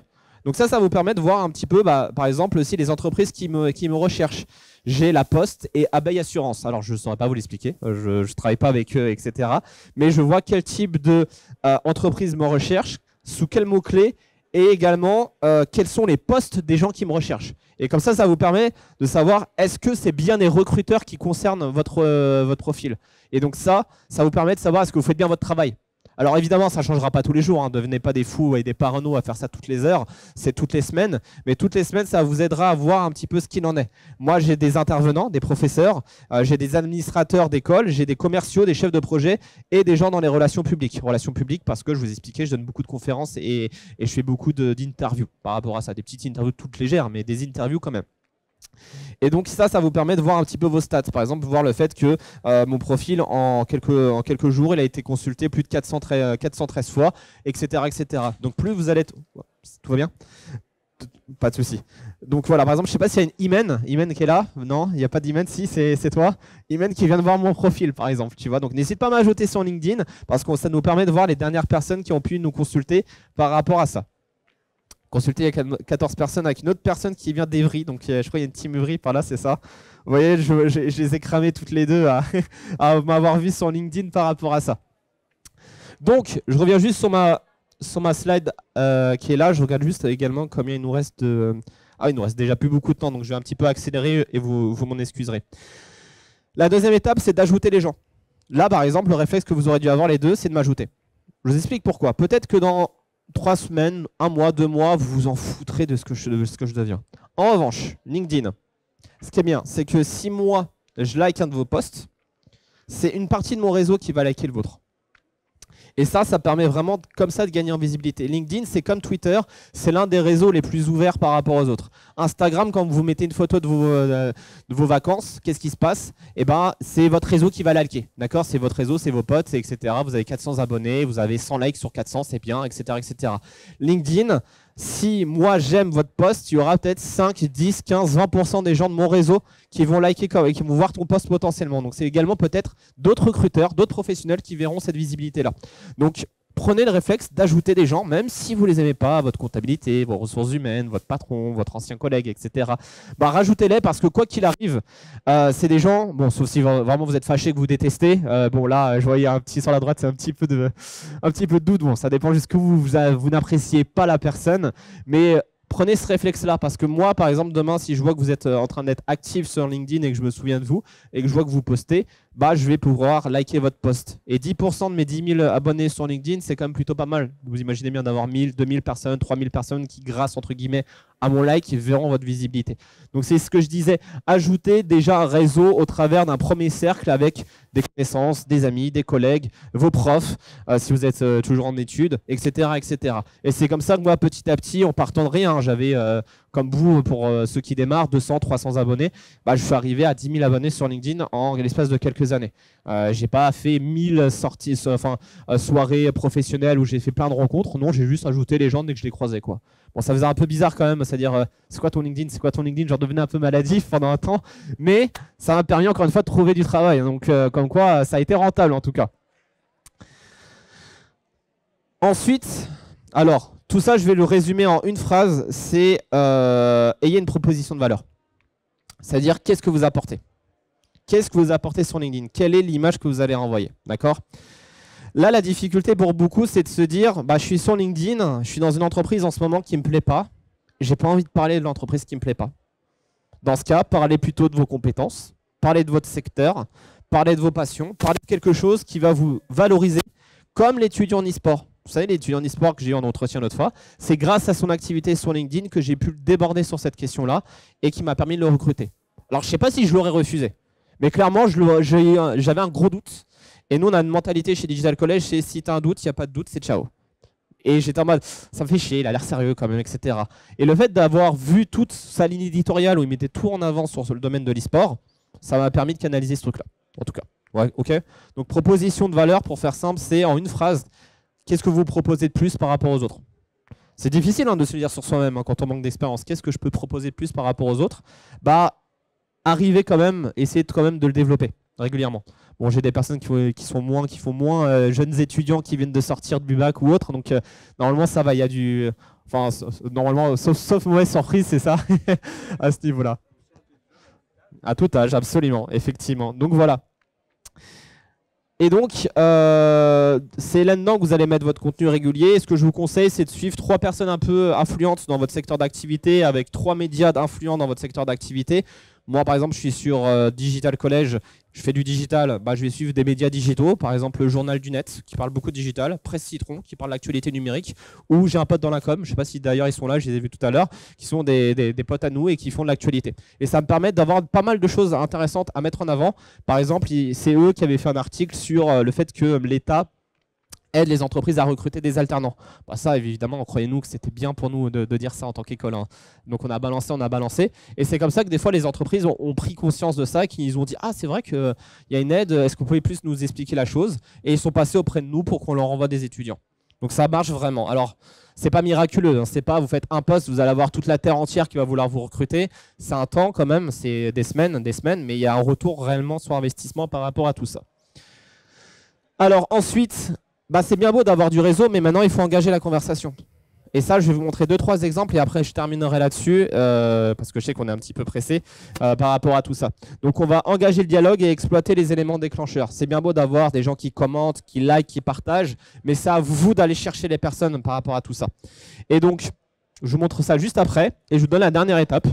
Donc ça vous permet de voir un petit peu, par exemple, aussi les entreprises qui me recherchent. J'ai La Poste et Abeille Assurance. Alors, je ne saurais pas vous l'expliquer, je ne travaille pas avec eux, etc. Mais je vois quel type d'entreprise me recherche, sous quel mot-clé, et également quels sont les postes des gens qui me recherchent. Et comme ça vous permet de savoir est-ce que c'est bien les recruteurs qui concernent votre profil. Et donc ça vous permet de savoir est-ce que vous faites bien votre travail. Alors évidemment, ça ne changera pas tous les jours, hein. Ne devenez pas des fous et des parano à faire ça toutes les heures, c'est toutes les semaines. Mais toutes les semaines, ça vous aidera à voir un petit peu ce qu'il en est. Moi, j'ai des intervenants, des professeurs, j'ai des administrateurs d'école, j'ai des commerciaux, des chefs de projet et des gens dans les relations publiques. Relations publiques parce que je vous expliquais, je donne beaucoup de conférences et je fais beaucoup d'interviews par rapport à ça. Des petites interviews toutes légères, mais des interviews quand même. Et donc ça vous permet de voir un petit peu vos stats. Par exemple, voir le fait que mon profil, en quelques jours, il a été consulté plus de 413 fois, etc., etc. Donc plus vous allez être... Tout va bien? Pas de souci. Donc voilà, par exemple, je ne sais pas s'il y a une Imen qui est là. Non, il n'y a pas d'Imen. Si, c'est toi. Imen qui vient de voir mon profil, par exemple. Tu vois, donc n'hésite pas à m'ajouter sur LinkedIn parce que ça nous permet de voir les dernières personnes qui ont pu nous consulter par rapport à ça. Consulter il y a 14 personnes avec une autre personne qui vient d'Evry. Donc je crois qu'il y a une team Evry par là, c'est ça. Vous voyez, je les ai cramés toutes les deux à m'avoir vu sur LinkedIn par rapport à ça. Donc, je reviens juste sur ma slide qui est là. Je regarde juste également combien il nous reste de... Ah, il nous reste déjà plus beaucoup de temps, donc je vais un petit peu accélérer et vous m'en excuserez. La deuxième étape, c'est d'ajouter les gens. Là, par exemple, le réflexe que vous aurez dû avoir les deux, c'est de m'ajouter. Je vous explique pourquoi. Peut-être que dans 3 semaines, 1 mois, 2 mois, vous vous en foutrez de ce que je deviens. En revanche, LinkedIn, ce qui est bien, c'est que si moi, je like un de vos posts, c'est une partie de mon réseau qui va liker le vôtre. Et ça permet vraiment comme ça de gagner en visibilité. LinkedIn, c'est comme Twitter, c'est l'un des réseaux les plus ouverts par rapport aux autres. Instagram, quand vous mettez une photo de vos vacances, qu'est-ce qui se passe? Eh ben, c'est votre réseau qui va la liker. D'accord? C'est votre réseau, c'est vos potes, etc. Vous avez 400 abonnés, vous avez 100 likes sur 400, c'est bien, etc., etc. LinkedIn, si moi j'aime votre post, il y aura peut-être 5, 10, 15, 20% des gens de mon réseau qui vont liker et qui vont voir ton post potentiellement. Donc c'est également peut-être d'autres recruteurs, d'autres professionnels qui verront cette visibilité-là. Donc prenez le réflexe d'ajouter des gens, même si vous ne les aimez pas, votre comptabilité, vos ressources humaines, votre patron, votre ancien collègue, etc. Bah, rajoutez-les parce que quoi qu'il arrive, c'est des gens, bon, sauf si vraiment vous êtes fâché que vous détestez. Bon là, je voyais un petit sur la droite, c'est un petit peu de doute. Bon, ça dépend jusqu'où vous n'appréciez pas la personne, mais prenez ce réflexe-là parce que moi, par exemple, demain, si je vois que vous êtes en train d'être actif sur LinkedIn et que je me souviens de vous et que je vois que vous postez, bah, je vais pouvoir liker votre post. Et 10% de mes 10 000 abonnés sur LinkedIn, c'est quand même plutôt pas mal. Vous imaginez bien d'avoir 1000, 2000 personnes, 3000 personnes qui, grâce entre guillemets à mon like, verront votre visibilité. Donc c'est ce que je disais, ajoutez déjà un réseau au travers d'un premier cercle avec des connaissances, des amis, des collègues, vos profs, si vous êtes toujours en études, etc., etc. Et c'est comme ça que moi, petit à petit, en partant de rien, j'avais, comme vous, pour ceux qui démarrent, 200, 300 abonnés, bah, je suis arrivé à 10 000 abonnés sur LinkedIn en l'espace de quelques années. J'ai pas fait 1000 sorties, soirées professionnelles où j'ai fait plein de rencontres. Non, j'ai juste ajouté les gens dès que je les croisais, quoi. Bon, ça faisait un peu bizarre quand même, c'est-à-dire, c'est quoi ton LinkedIn? C'est quoi ton LinkedIn? J'en devenais un peu maladif pendant un temps, mais ça m'a permis encore une fois de trouver du travail. Donc, comme quoi, ça a été rentable en tout cas. Ensuite, alors, tout ça, je vais le résumer en une phrase, c'est ayez une proposition de valeur. C'est-à-dire, qu'est-ce que vous apportez? Qu'est-ce que vous apportez sur LinkedIn? Quelle est l'image que vous allez renvoyer? D'accord? Là, la difficulté pour beaucoup, c'est de se dire, bah, je suis sur LinkedIn, je suis dans une entreprise en ce moment qui ne me plaît pas, j'ai pas envie de parler de l'entreprise qui ne me plaît pas. Dans ce cas, parlez plutôt de vos compétences, parlez de votre secteur, parlez de vos passions, parlez de quelque chose qui va vous valoriser, comme l'étudiant en e-sport. Vous savez, l'étudiant en e-sport que j'ai eu en entretien l'autre fois, c'est grâce à son activité sur LinkedIn que j'ai pu le déborder sur cette question-là et qui m'a permis de le recruter. Alors, je ne sais pas si je l'aurais refusé, mais clairement, j'avais un gros doute. Et nous, on a une mentalité chez Digital College, c'est si tu as un doute, il n'y a pas de doute, c'est ciao. Et j'étais en mode, ça me fait chier, il a l'air sérieux quand même, etc. Et le fait d'avoir vu toute sa ligne éditoriale où il mettait tout en avant sur le domaine de l'e-sport, ça m'a permis de canaliser ce truc-là, en tout cas. Ouais, ok. Donc, proposition de valeur, pour faire simple, c'est en une phrase, qu'est-ce que vous proposez de plus par rapport aux autres? C'est difficile hein, de se le dire sur soi-même hein, quand on manque d'expérience. Qu'est-ce que je peux proposer de plus par rapport aux autres? Bah, arriver quand même, essayer quand même de le développer régulièrement. Bon, j'ai des personnes qui font moins jeunes étudiants qui viennent de sortir du bac ou autre, donc normalement ça va, il y a du... Enfin, normalement, sauf mauvaise surprise, c'est ça, à ce niveau-là. À tout âge, absolument, effectivement. Donc voilà. Et donc, c'est là-dedans que vous allez mettre votre contenu régulier. Et ce que je vous conseille, c'est de suivre 3 personnes un peu influentes dans votre secteur d'activité, avec 3 médias influents dans votre secteur d'activité. Moi, par exemple, je suis sur Digital College, je fais du digital, bah, je vais suivre des médias digitaux, par exemple le Journal du Net, qui parle beaucoup de digital, Presse Citron, qui parle de l'actualité numérique, ou j'ai un pote dans la com, je ne sais pas si d'ailleurs ils sont là, je les ai vus tout à l'heure, qui sont des potes à nous et qui font de l'actualité. Et ça me permet d'avoir pas mal de choses intéressantes à mettre en avant. Par exemple, c'est eux qui avaient fait un article sur le fait que l'État aide les entreprises à recruter des alternants. Bah ça, évidemment, croyez-nous que c'était bien pour nous de dire ça en tant qu'école, hein. Donc on a balancé. Et c'est comme ça que des fois, les entreprises ont pris conscience de ça, qu'ils ont dit « Ah, c'est vrai qu'il y a une aide, est-ce que vous pouvez plus nous expliquer la chose ?» Et ils sont passés auprès de nous pour qu'on leur envoie des étudiants. Donc ça marche vraiment. Alors, c'est pas miraculeux, hein. C'est pas vous faites un poste, vous allez avoir toute la terre entière qui va vouloir vous recruter. C'est un temps quand même, c'est des semaines, mais il y a un retour réellement sur investissement par rapport à tout ça. Alors ensuite, bah, c'est bien beau d'avoir du réseau, mais maintenant il faut engager la conversation. Et ça, je vais vous montrer 2-3 exemples et après je terminerai là-dessus parce que je sais qu'on est un petit peu pressé par rapport à tout ça. Donc on va engager le dialogue et exploiter les éléments déclencheurs. C'est bien beau d'avoir des gens qui commentent, qui likent, qui partagent, mais c'est à vous d'aller chercher les personnes par rapport à tout ça. Et donc, je vous montre ça juste après et je vous donne la dernière étape.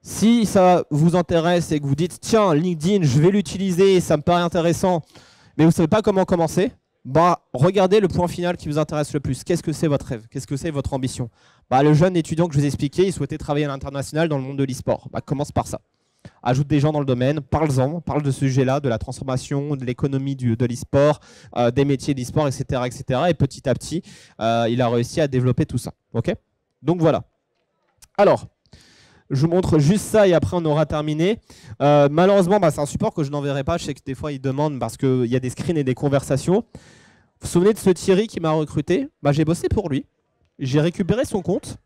Si ça vous intéresse et que vous dites « Tiens, LinkedIn, je vais l'utiliser, ça me paraît intéressant », mais vous ne savez pas comment commencer, bah, regardez le point final qui vous intéresse le plus. Qu'est-ce que c'est votre rêve? Qu'est-ce que c'est votre ambition? Bah, le jeune étudiant que je vous ai expliqué, il souhaitait travailler à l'international dans le monde de l'e-sport. Bah, commence par ça. Ajoute des gens dans le domaine, parle-en, parle de ce sujet-là, de la transformation, de l'économie de l'e-sport, des métiers de l'e-sport, etc., etc. Et petit à petit, il a réussi à développer tout ça. Okay, donc voilà. Alors, je vous montre juste ça et après on aura terminé. Malheureusement, bah, c'est un support que je n'enverrai pas. Je sais que des fois ils demandent parce qu'il y a des screens et des conversations. Vous vous souvenez de ce Thierry qui m'a recruté? Bah, j'ai bossé pour lui. J'ai récupéré son compte.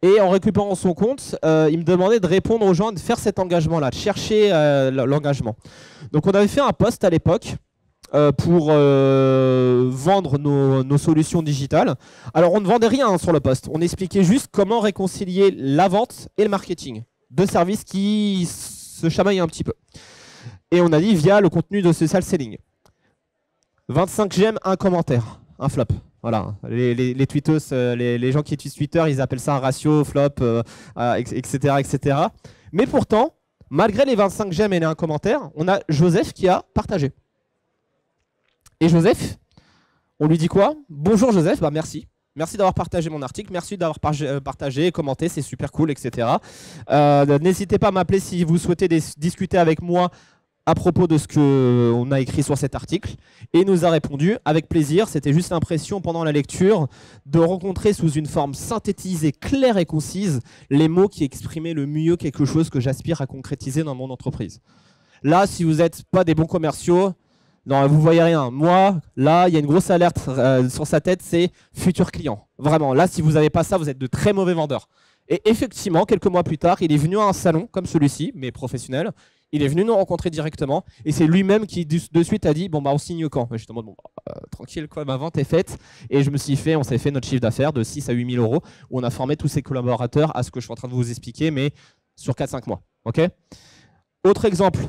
Et en récupérant son compte, il me demandait de répondre aux gens, de faire cet engagement-là, de chercher l'engagement. Donc on avait fait un post à l'époque pour vendre nos solutions digitales. Alors on ne vendait rien sur le poste, on expliquait juste comment réconcilier la vente et le marketing. Deux services qui se chamaillent un petit peu. Et on a dit via le contenu de social selling. 25 j'aime, un commentaire, un flop. Voilà, les tweetos, les gens qui utilisent Twitter, ils appellent ça un ratio, flop, etc., etc. Mais pourtant, malgré les 25 j'aime et un commentaire, on a Joseph qui a partagé. Et Joseph, on lui dit quoi? Bonjour Joseph, bah merci. Merci d'avoir partagé mon article, merci d'avoir partagé, commenté, c'est super cool, etc. N'hésitez pas à m'appeler si vous souhaitez discuter avec moi à propos de ce qu'on a écrit sur cet article. Et il nous a répondu avec plaisir. C'était juste l'impression pendant la lecture de rencontrer sous une forme synthétisée, claire et concise les mots qui exprimaient le mieux quelque chose que j'aspire à concrétiser dans mon entreprise. Là, si vous n'êtes pas des bons commerciaux, non, vous voyez rien. Moi, là, il y a une grosse alerte sur sa tête, c'est futur client. Vraiment, là, si vous n'avez pas ça, vous êtes de très mauvais vendeurs. Et effectivement, quelques mois plus tard, il est venu à un salon comme celui-ci, mais professionnel. Il est venu nous rencontrer directement et c'est lui-même qui de suite a dit bon bah on signe quand? J'étais en mode bon, tranquille quoi, ma vente est faite et on s'est fait notre chiffre d'affaires de 6 à 8 000 € où on a formé tous ses collaborateurs à ce que je suis en train de vous expliquer mais sur 4-5 mois. Okay, autre exemple.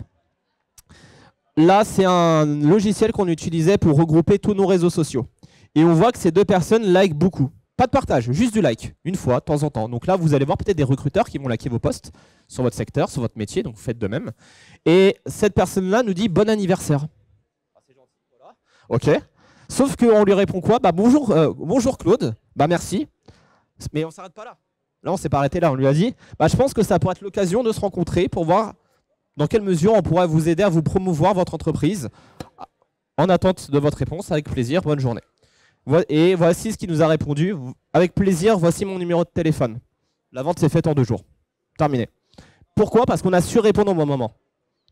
Là, c'est un logiciel qu'on utilisait pour regrouper tous nos réseaux sociaux. Et on voit que ces deux personnes like beaucoup. Pas de partage, juste du like, une fois, de temps en temps. Donc là, vous allez voir peut-être des recruteurs qui vont liker vos posts sur votre secteur, sur votre métier, donc vous faites de même. Et cette personne-là nous dit « bon anniversaire ». C'est gentil, voilà. Ok. Sauf qu'on lui répond quoi? Bah, bonjour Claude, bah merci. Mais on ne s'arrête pas là. Là, on ne s'est pas arrêté là. On lui a dit bah, « je pense que ça pourrait être l'occasion de se rencontrer pour voir dans quelle mesure on pourrait vous aider à vous promouvoir votre entreprise. En attente de votre réponse, avec plaisir, bonne journée. » Et voici ce qu'il nous a répondu. Avec plaisir, voici mon numéro de téléphone. La vente s'est faite en 2 jours. Terminé. Pourquoi? Parce qu'on a su répondre au bon moment.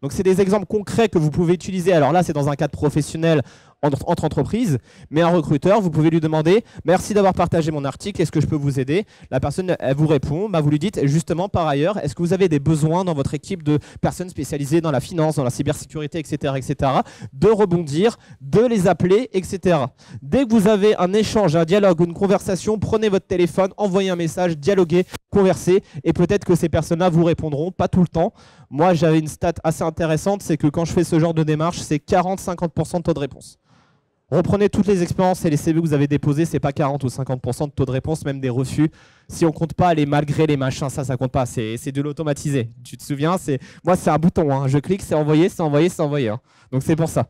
Donc c'est des exemples concrets que vous pouvez utiliser. Alors là, c'est dans un cadre professionnel entre entreprises, mais un recruteur, vous pouvez lui demander « Merci d'avoir partagé mon article, est-ce que je peux vous aider ?» La personne, elle vous répond, bah, vous lui dites justement par ailleurs, est-ce que vous avez des besoins dans votre équipe de personnes spécialisées dans la finance, dans la cybersécurité, etc., de rebondir, de les appeler, etc. Dès que vous avez un échange, un dialogue, une conversation, prenez votre téléphone, envoyez un message, dialoguez, conversez, et peut-être que ces personnes-là vous répondront, pas tout le temps. Moi, j'avais une stat assez intéressante, c'est que quand je fais ce genre de démarche, c'est 40-50% de taux de réponse. Reprenez toutes les expériences et les CV que vous avez déposés, c'est pas 40 ou 50% de taux de réponse, même des refus. Si on compte pas les malgré, les machins, ça compte pas. C'est de l'automatisé. Tu te souviens, moi c'est un bouton. Hein. Je clique, c'est envoyé, c'est envoyé, c'est envoyé. Hein. Donc c'est pour ça.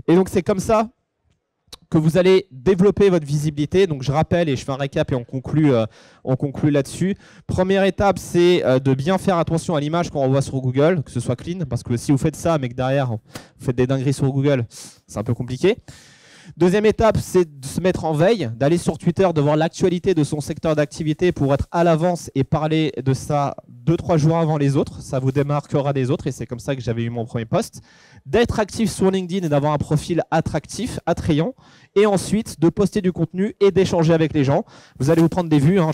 Et donc c'est comme ça que vous allez développer votre visibilité. Donc je rappelle et je fais un récap et on conclut là-dessus. Première étape, c'est de bien faire attention à l'image qu'on envoie sur Google, que ce soit clean, parce que si vous faites ça, mais que derrière vous faites des dingueries sur Google, c'est un peu compliqué. Deuxième étape, c'est de se mettre en veille, d'aller sur Twitter, de voir l'actualité de son secteur d'activité pour être à l'avance et parler de ça 2-3 jours avant les autres. Ça vous démarquera des autres et c'est comme ça que j'avais eu mon premier post. D'être actif sur LinkedIn et d'avoir un profil attractif, attrayant. Et ensuite, de poster du contenu et d'échanger avec les gens. Vous allez vous prendre des vues, hein,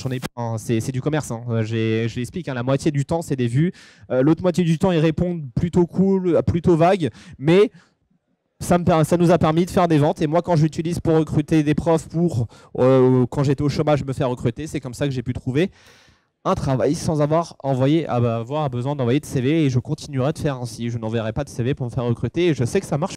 c'est du commerce. Hein. Je l'explique, hein, la moitié du temps, c'est des vues. L'autre moitié du temps, ils répondent plutôt cool, plutôt vague. Mais ça nous a permis de faire des ventes. Et moi, quand j'utilise pour recruter des profs, quand j'étais au chômage, me faire recruter, c'est comme ça que j'ai pu trouver un travail sans avoir besoin d'envoyer de CV. Et je continuerai de faire ainsi. Je n'enverrai pas de CV pour me faire recruter. Et je sais que ça marche.